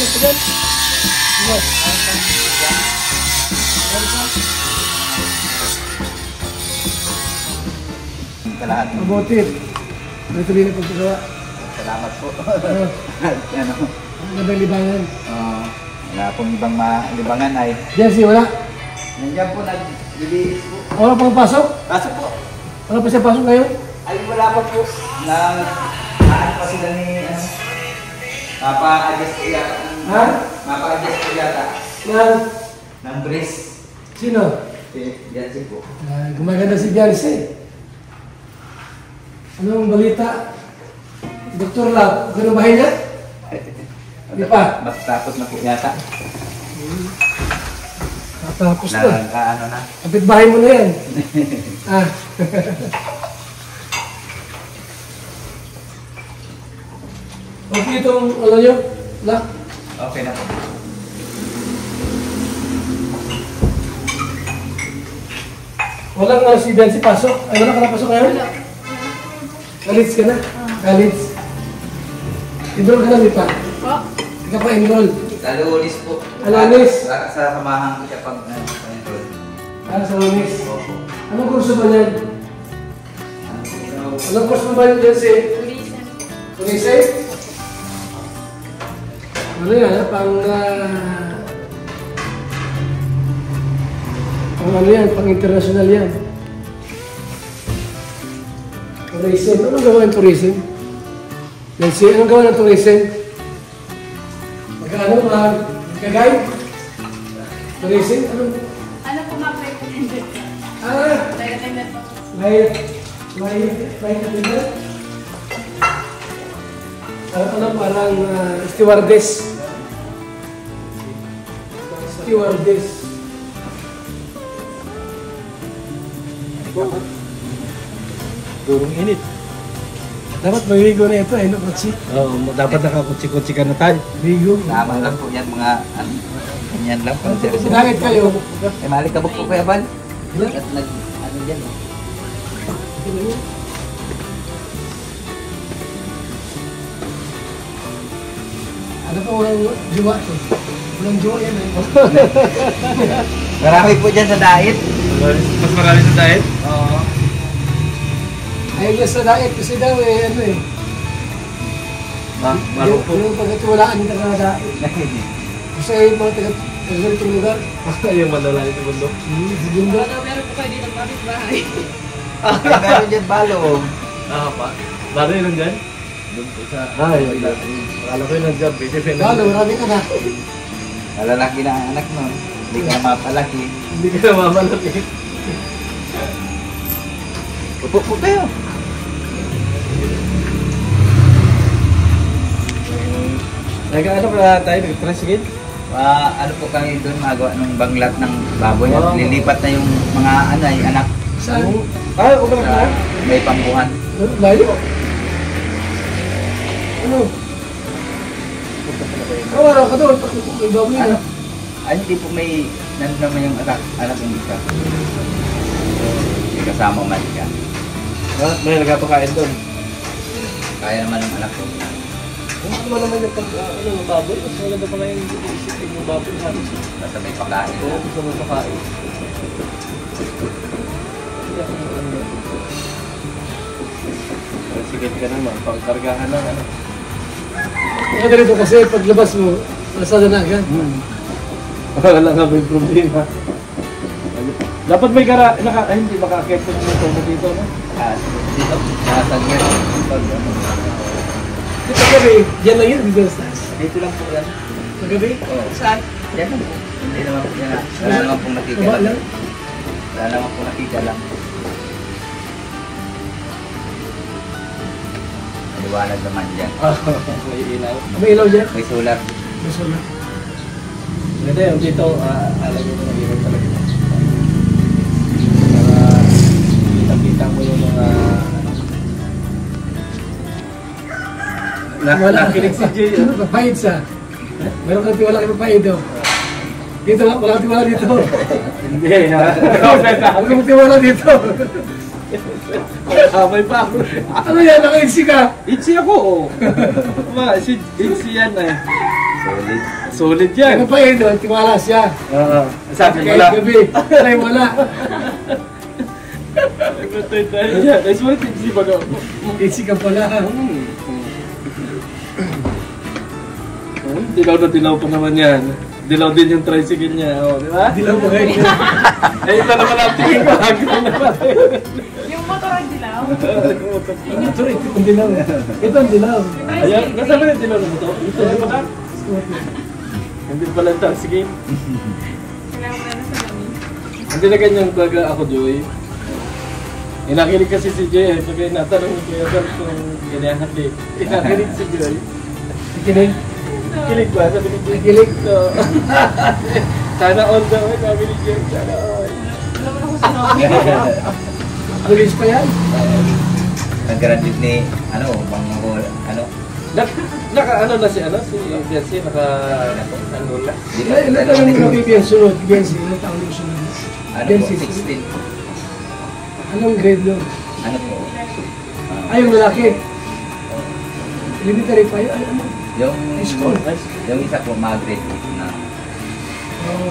Tignan. Lahat. Mabuti. May tuloy na pagkagawa. Salamat po. Ano? Magandang libangan. Wala pong ibang libangan ay. Jesse, wala? Nandiyan po, nagbibihis po. Wala pang pasok? Pasok po. Wala pa siya pasok ngayon? Ay, wala pa po. Naan pa sila ni, Mapa-adjust po yata. Ha? Mapa-adjust po yata. Ng brace. Sino? Si Jansi po. Gumaganda si Jansi. Anong balita? Doktor Lab, ganun bahay niya? Hindi pa. Mas tapos na po yata. Tapos na. Ano na. Kapit bahay mo na yan. Okay itong ano nyo? Lab? Okay na po. Walang si Jansi pasok? Ay, wala ka na pasok ngayon? Wala. College ka na? College. Enroll ka na, di pa? Po? Hindi ka pa enroll. Lalunis po. Lalunis? Sa samahan ko siya pag enroll. Sa lunis. Opo. Anong kurso ba yan? Anong kurso ba yan, Jansi? Tulisan. Tulisay? Ano yan, ha? Pang ano yan, pang international yan. Tourism. Anong gawa ng tourism? Nancy, anong gawa ng tourism? Magkano ba? Kagay? Tourism? Anong? Ano po flight attendant? Flight attendant po. Flight attendant? Ano parang stewardess? Stewardess. Durong init. Dapat may wigo na ito, no, kutsi? Oo, dapat nakakutsi-kutsi ka na tayo. Wigo. Tama lang po yan mga, ganyan lang. Bakit kayo? Eh, malikabok po Kuya Bal. At ano dyan. Ano pa walang jowa to? Walang jowa yan, eh. Marami po dyan sa diet. Mas marami sa diet? Oo. Ayaw niya sa diet kasi daw ano eh. Marupok. Yung pagkatiwalaan niya talaga na diet. Kasi yung mga taga-ganitong lugar. Yung malala ito mundo. Bunda. Meron po kayo dito kapit bahay. Kaya meron dyan balo. Pa. Laro yun nandyan? Doon po sa... Ay, akala ko yun nandyan. Lalo, marami ka na. Malalaki na ang anak nun. Hindi ka mapalaki. Hindi ka na mamalaki. Upo po kayo. Nag-ano ka tayo? Nag-tricycle? Ano po kami doon magawa ng banglat ng baboy. Wow. Lilipat na yung mga anak Saan? Ay, okay na sa ka? may pambuhan. Layo. Ano? Araw ka doon. May baboy na. Ay, hindi po may nandun naman yung anak yung isa. May kasama man siya. May nagpapakain doon. Kaya naman ng anak ko. Ano ba naman yung baboy? Mas maganda pa ngayon isipin yung baboy natin. Basta may pakain. Oo, gusto mo pakain. Sige ka naman, pagkargahan ng ano. Kaya ganito kasi paglabas mo, nasada na agad. Wala nga may problema. Dapat may hindi makakit ko ng motor mo dito, no? Dito, nakasagyan. Dito gabi, yan lang yun, dito sa taas. Dito lang po yan. Paggabi? Oo. Saan? Yan lang po. Hindi naman po yan. Wala naman pong nakita Baba lang. lang? Wala naman pong nakita lang. Maliwanag naman dyan. May ilaw. May ilaw dyan? May solar. Gusto na. Ganda yung dito, alam nyo na hirap talaga. Para kita-kita mo yung mga... Nakinig si Jay. Ano ba? Pahid siya. Meron kang tiwala kay Papahid daw. Dito lang, wala kang tiwala dito. Hindi, ha? Huwag kang tiwala dito. Kamay pa ako. Ano yan? Naka-itchy ka? Itchy ako, oh. Itchy yan eh. Solid. Solid Ano yan. pa yun doon? Tiwala siya. Oo. Sabi mo Kahit lang. gabi. Ay, wala. Nagmatay tayo yan. Ay, sulit yung si Baga. Easy ka pala. Dilaw na dilaw pa naman yan. Dilaw din yung tricycle niya. O, di ba? Dilaw ba kayo? Ay, ito naman ang tingin ko. Hagdan naman. Yung motor ang dilaw. Ito ang dilaw. Ito ang dilaw. Ayan, nasa ba yung dilaw na ito? Ito, di ba ka? Hindi pala yung tricycle. Kailangan mo na sa gabi. Hindi na ganyan baga ako, Joey. Inakilig kasi si Joy. Pag natanong ni Kuya Bert kung ginahatid. Inakilig si Joy. Kinig. Kilig ba? Sabi ni Joy. Kilig. So, sana all daw. Sabi ni Joy. Sana all. Alam mo na kung sino. Police pa yan. Nag-graduate ni, ano, ano, Naka ano na si Betsy, naka ano na. Ilan taon yung nabibiyan sunod? Biansi, ilan taon yung sunod? Ano po, Biansi, 16. Anong grade nun? Ano po? Ay, yung lalaki. Elementary pa yun. Ay, ano? Yung, High school. yung isa po, mag-grade na. Oo.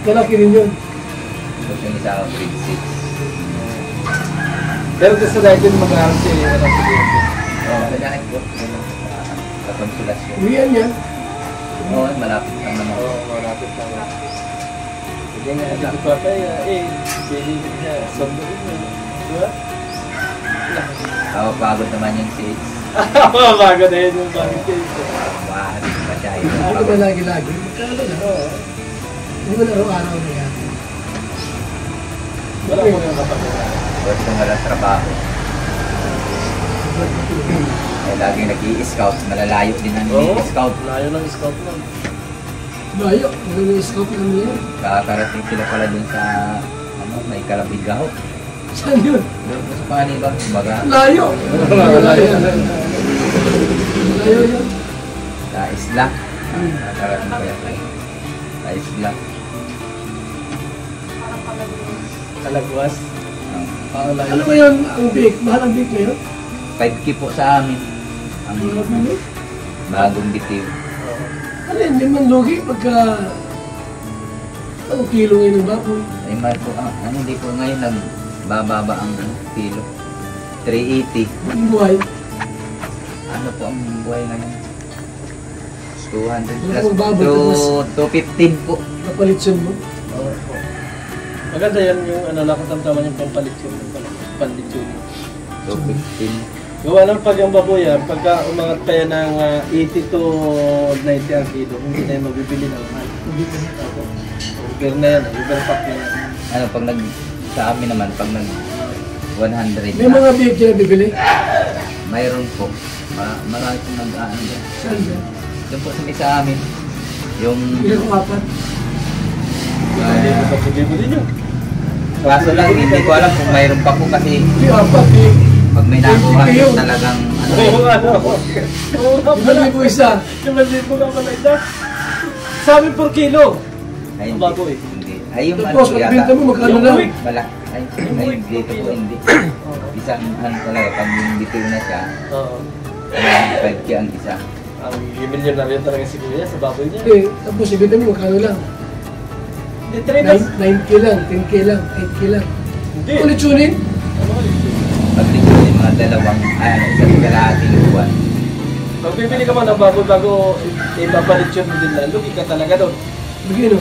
Lalaki rin yun. Tapos yung isa, grade 6. Pero gusto natin mag-aaral si Betsy. Oo, nagkakit po. Sa konsulasyon. Uwian niya. Oo, malapit lang naman. Oo, malapit lang. Hindi nga, hindi pa tayo. Pili niya. Sondo rin mo. Di ba? Pagod naman yung 6. Bago na yun yung bagay ko. Mahal pa siya. Ano ba lagi-lagi? Magkano na? Oo. Hindi mo na araw-araw na yan. Wala mo yung kapatid. Gusto nga lang trabaho. Eh, laging nag-i-scout. Malalayo din ang i-scout. Layo ng scout lang. Layo. Ano yung scout lang niya? Kakarating sila pala dun sa, ano, may Kalabigaw. Saan yun? Doon po sa Paniba. Kumbaga, Layo. Layo yun. sa isla. Kakarating ko yan. Sa isla. Parang palagay. Kalagwas. Layo. Ano ba yun? Ang bake? Mahal ang bake ngayon? 5K po sa amin. Ang Ano bagong bitiw. yun? Hindi man lugi pagka... Ang kilo ngayon ng baboy. Ay, mahal po. Ano, hindi po ngayon nagbababa ang kilo. 380. Ang buhay. Ano po ang buhay ngayon? 200 Wala plus. pang baboy, To 215 po. Kapalitsun mo. Oo. Maganda yan yung ano, nakatamtaman yung pampalit yun. Pampalit yun. 215. Gawa lang pag yung baboyan, pagka umangat pa yan ng 80 to 90 ang kilo, hindi na yung mabibili ng mahal. Hindi ka na. Over na yan, overpack na yan. Ano, pag sa amin naman, pag 100 May mga bake na bibili. mayroon po. Marami pong nag-ano yan. Saan yan? Doon po sa amin. Yung, Ilang apat. Hindi ko sa bibili nyo. kaso lang, hindi ko alam kung mayroon pa po kasi Hindi apat eh. pag may nakuha talagang, ano, Oo, ano. Iba na po isa. Yung malibo ka pala ito. Sabi per kilo. ay, Ang bago eh. hindi. Ay, yung ano Tapos, yata. pag mo, magkano Yung lang? quick. Ay, dito po hindi. Isang ano talaga, pag yung bitiw na siya, Oo. 5K ang isa. Ang milyon na rin talaga si Kuya sa baboy niya. Eh, tapos ibenta mo, magkano lang? Hindi, 3 days. 9K lang, 10K lang, 8K lang. Hindi. Ulit-sunin? Ano ka rin? Pag dito yung mga dalawang, isang kalahating buwan. Pag bibili ka man ng baboy bago ipapalit yun din lang, lugi ka talaga doon. Bigyan o.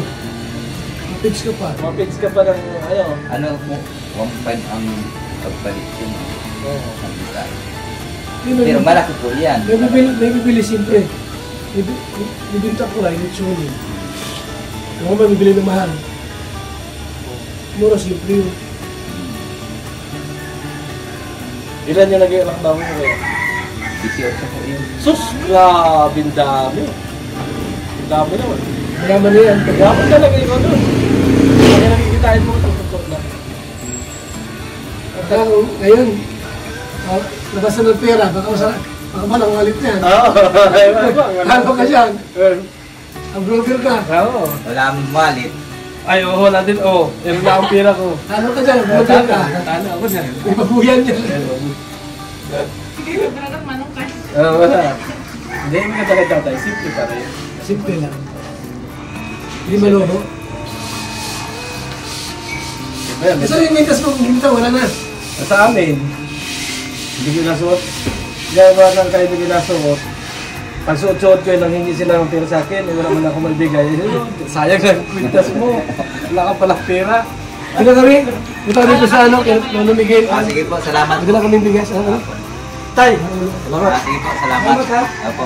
Fix ka pa. Mapits ka pa ng ano. Ano po, 1.5 ang pagpalit yun. Oo. Ang isa. Yun, Pero malaki po yan. may bibili siyempre. Bibinta ko lang, ulit-sunin. Kung may bibili ng mahal. Mura siyempre yun. Ilan yung naging anak baboy mo kaya? 18 po yun. Sus! Grabe ang dami. Ang dami naman. Mayaman na yan. Grabe talaga ikaw doon. Kaya nakikitain mo ito. Tutok na. Kaya ngayon, labasan ng pera, baka malang walit na yan. Oo. Ano ka dyan? Ang broker ka. Oo. Wala mong wallet. Ay, oo, wala din. Oo. Meron na akong pira ko. Ano ka dyan? Broker ka. Tano ako dyan. May babuyan yan. Sige, sobrang manong ka. Oo, wala. Hindi, maganda kay tatay. Simple pa rin. Simple lang. Hindi maloko. Ayan, Kasi yung mintas mo, ginta, wala na. sa amin, hindi ko nasuot. Kaya ba lang kayo hindi ko nasuot? Pag suot-suot ko, nanghingi sila ng pera sa akin, wala man ako magbigay. Sayang ang kwintas mo. Wala ka palang pera. Punta kami ko sa ano, kaya Lolo Miguel. Sige po, salamat. Magdala kaming bigas. Ano? Tay! Salamat. Sige po, salamat. Salamat, ha? Opo.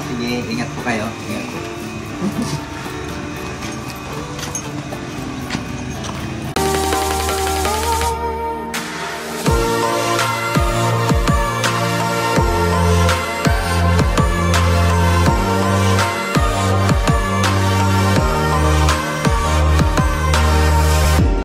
Sige, ingat po kayo. Ingat po.